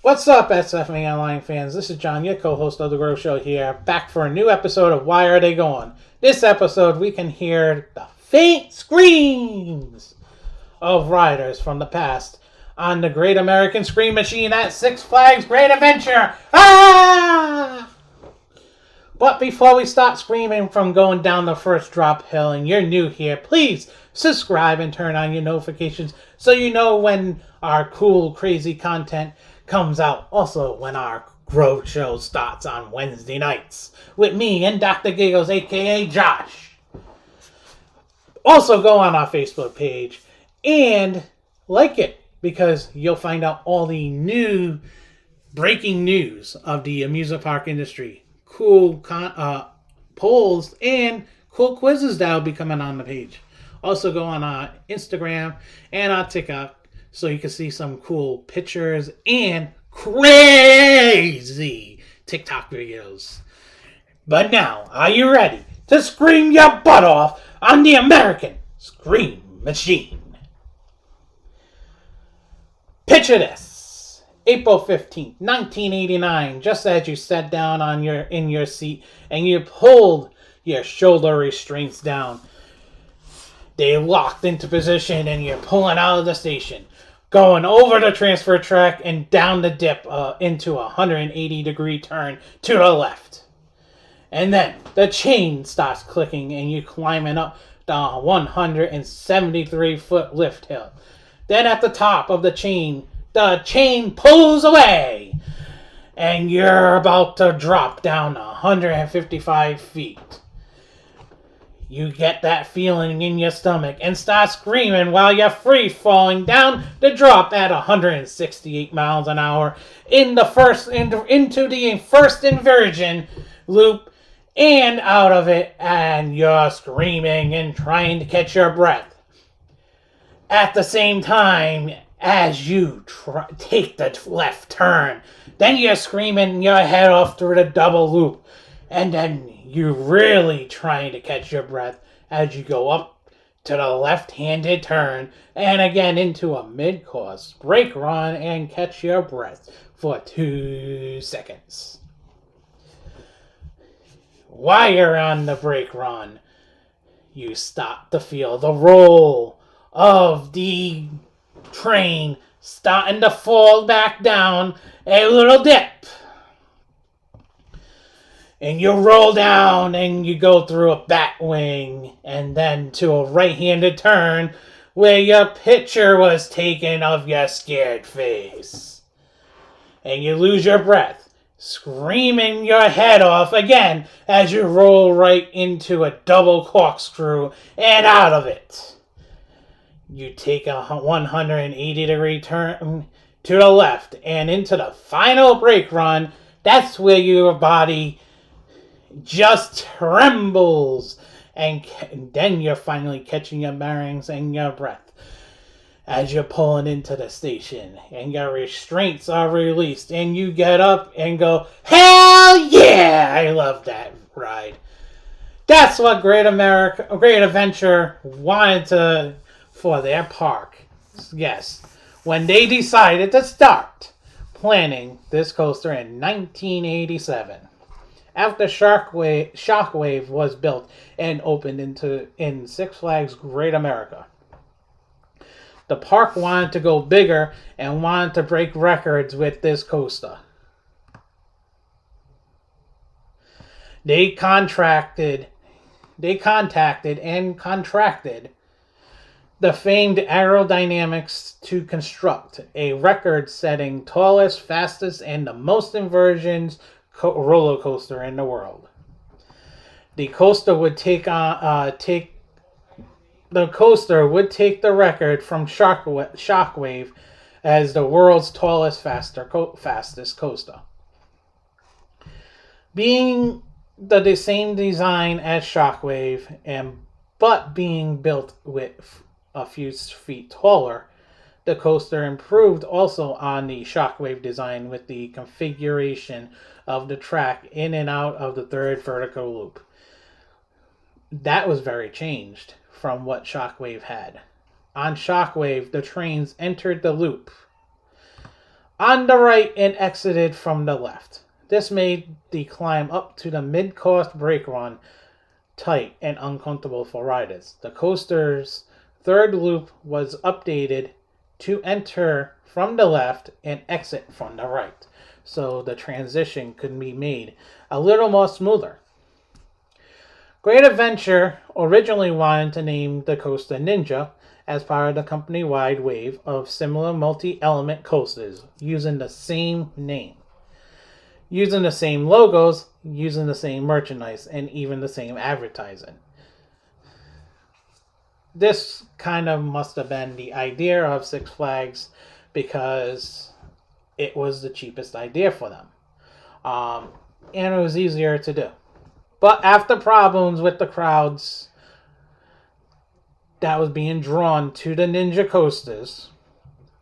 What's up, SFNEOnline fans? This is John, your co-host of The Grove Show here, back for a new episode of Why Are They Going? This episode, we can hear the faint screams of riders from the past on the Great American Scream Machine at Six Flags Great Adventure. Ah! But before we start screaming from going down the first drop hill and you're new here, please subscribe and turn on your notifications so you know when our cool, crazy content comes out. Also, when our Grove Show starts on Wednesday nights with me and Dr. Giggles, aka Josh. Also, go on our Facebook page and like it because you'll find out all the new breaking news of the amusement park industry. Cool polls and cool quizzes that will be coming on the page. Also, go on our Instagram and our TikTok so you can see some cool pictures and crazy TikTok videos. But now, are you ready to scream your butt off on the American Scream Machine? Picture this. April 15th, 1989, just as you sat down in your seat and you pulled your shoulder restraints down. They locked into position and you're pulling out of the station, going over the transfer track and down the dip into a 180-degree turn to the left. And then the chain starts clicking and you're climbing up the 173-foot lift hill. Then at the top of the chain pulls away and you're about to drop down 155 feet. You get that feeling in your stomach and start screaming while you're free falling down the drop at 168 miles an hour into the first inversion loop and out of it, and you're screaming and trying to catch your breath. At the same time as you take the left turn, then you're screaming your head off through the double loop, and then you're really trying to catch your breath as you go up to the left-handed turn and again into a mid-course brake run and catch your breath for 2 seconds. While you're on the brake run, you start to feel the roll of the train starting to fall back down a little dip. And you roll down and you go through a bat wing and then to a right-handed turn where your picture was taken of your scared face. And you lose your breath, screaming your head off again as you roll right into a double corkscrew and out of it. You take a 180-degree turn to the left and into the final brake run. That's where your body just trembles, and then you're finally catching your bearings and your breath as you're pulling into the station and your restraints are released and you get up and go, hell yeah, I love that ride. That's what Great Adventure wanted for their park. Yes, when they decided to start planning this coaster in 1987. After Shockwave was built and opened in Six Flags Great America. The park wanted to go bigger and wanted to break records with this coaster. They contacted and contracted the famed Aerodynamics to construct a record-setting tallest, fastest, and the most inversions roller coaster in the world. The coaster would take the record from Shockwave as the world's tallest, fastest coaster. Being the same design as Shockwave but being built with a few feet taller, the coaster improved also on the Shockwave design with the configuration of the track in and out of the third vertical loop. That was very changed from what Shockwave had. On Shockwave, the trains entered the loop on the right and exited from the left. This made the climb up to the mid-course brake run tight and uncomfortable for riders. The coaster's third loop was updated to enter from the left and exit from the right, so the transition could be made a little more smoother. Great Adventure originally wanted to name the coaster Ninja as part of the company-wide wave of similar multi-element coasters using the same name, using the same logos, using the same merchandise, and even the same advertising. This kind of must have been the idea of Six Flags because it was the cheapest idea for them. And it was easier to do. But after problems with the crowds that was being drawn to the Ninja coasters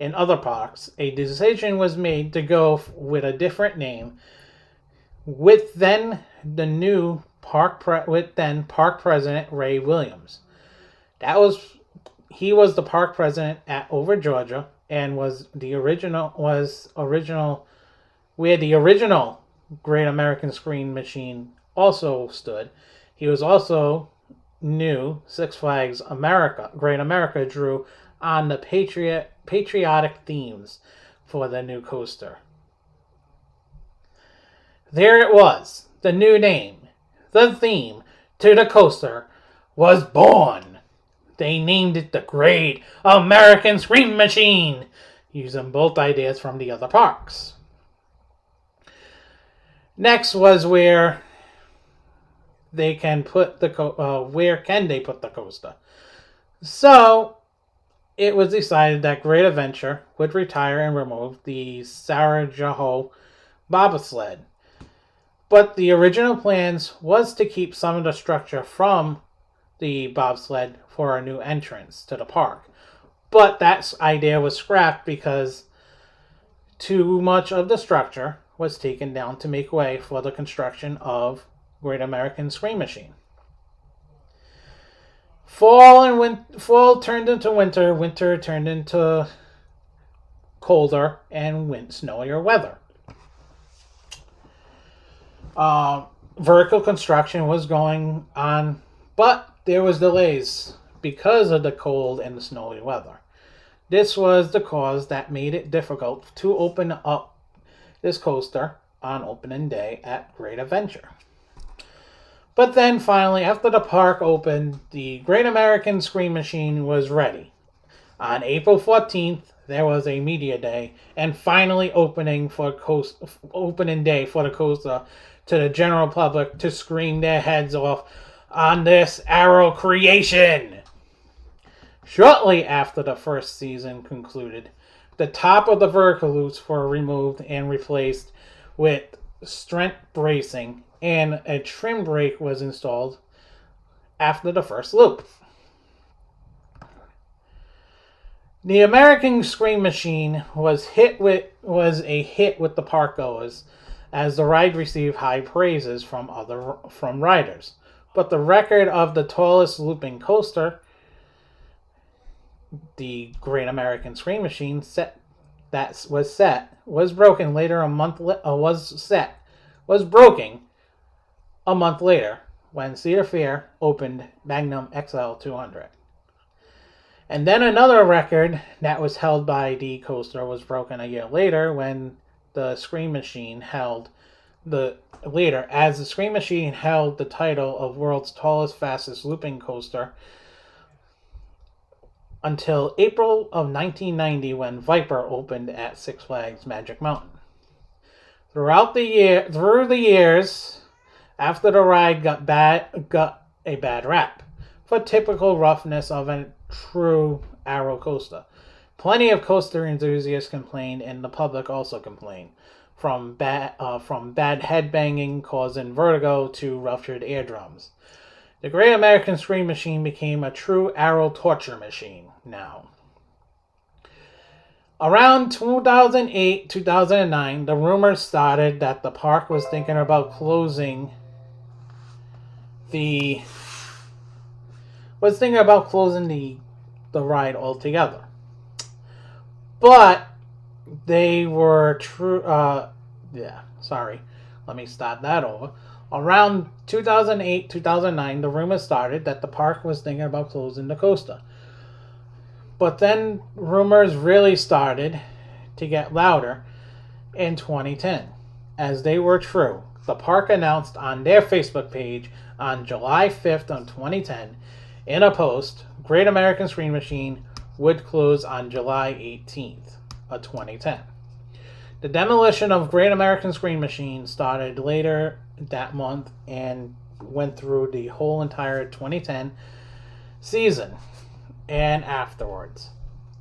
in other parks, a decision was made to go with a different name with then park president Ray Williams. He was the park president at Over Georgia and was where the original Great American Screen Machine also stood. He was also new Six Flags Great America drew on the patriotic themes for the new coaster. There it was, the new name, the theme to the coaster was born. They named it the Great American Scream Machine, using both ideas from the other parks. Next was where they can put where can they put the coaster? So it was decided that Great Adventure would retire and remove the Sarajevo bobsled. But the original plans was to keep some of the structure from the bobsled for a new entrance to the park. But that idea was scrapped because too much of the structure was taken down to make way for the construction of Great American Scream Machine. Fall turned into winter, winter turned into colder and snowier weather. Vertical construction was going on, but there was delays because of the cold and the snowy weather. This was the cause that made it difficult to open up this coaster on opening day at Great Adventure. But then finally, after the park opened, the Great American Scream Machine was ready. On April 14th, there was a media day and finally opening day for the coaster to the general public to scream their heads off on this Arrow creation. Shortly after the first season concluded, the top of the vertical loops were removed and replaced with strength bracing, and a trim brake was installed after the first loop. The American Scream Machine was a hit with the parkgoers, as the ride received high praises from riders. But the record of the tallest looping coaster, the Great American Scream Machine, was broken a month later when Cedar Fair opened Magnum XL 200. And then another record that was held by the coaster was broken a year later when the Scream Machine held the title of world's tallest, fastest looping coaster until April of 1990 when Viper opened at Six Flags Magic Mountain. Through the years, after the ride got a bad rap for typical roughness of a true Arrow coaster. Plenty of coaster enthusiasts complained, and the public also complained, from bad headbanging causing vertigo to ruptured eardrums. The Great American Scream Machine became a true Arrow torture machine now. Around 2008-2009, the rumors started that the park was thinking about closing the ride altogether. But they were true. Sorry. Let me start that over. Around 2008, 2009, the rumor started that the park was thinking about closing the coaster. But then rumors really started to get louder in 2010, as they were true. The park announced on their Facebook page on July 5th of 2010 in a post, Great American Screen Machine would close on July 18th of 2010. The demolition of Great American Screen Machine started later that month and went through the whole entire 2010 season and afterwards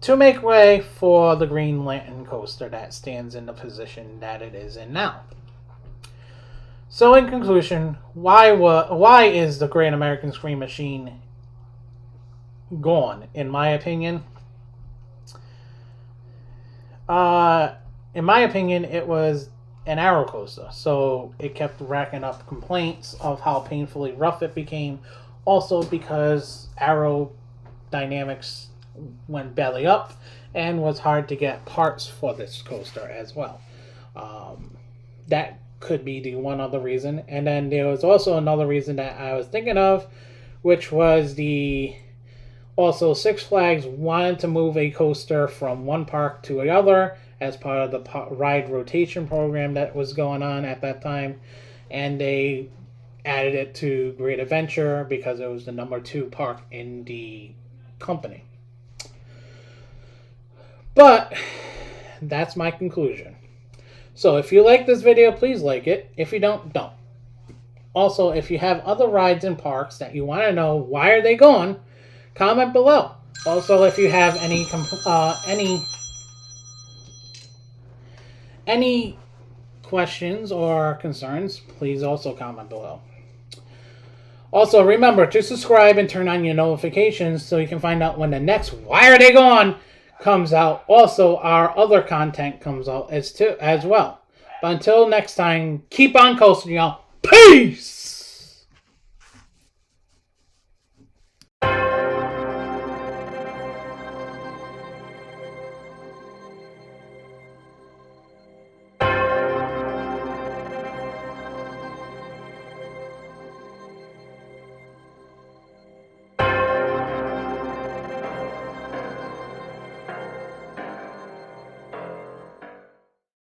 to make way for the Green Lantern coaster that stands in the position that it is in now. So in conclusion, why is the Great American Screen Machine gone? In my opinion, it was an Arrow coaster, so it kept racking up complaints of how painfully rough it became. Also because Arrow dynamics went belly up and was hard to get parts for this coaster as well. That could be the one other reason. And then there was also another reason that I was thinking of, which was also Six Flags wanted to move a coaster from one park to another as part of the ride rotation program that was going on at that time, and they added it to Great Adventure because it was the number 2 park in the company. But that's my conclusion. So if you like this video, please like it. If you don't, don't. Also, if you have other rides in parks that you want to know why are they gone, comment below. Also, if you have any questions or concerns, please also comment below. Also, remember to subscribe and turn on your notifications so you can find out when the next Why Are They Gone comes out. Also, our other content comes out as well. But until next time, keep on coasting, y'all. Peace!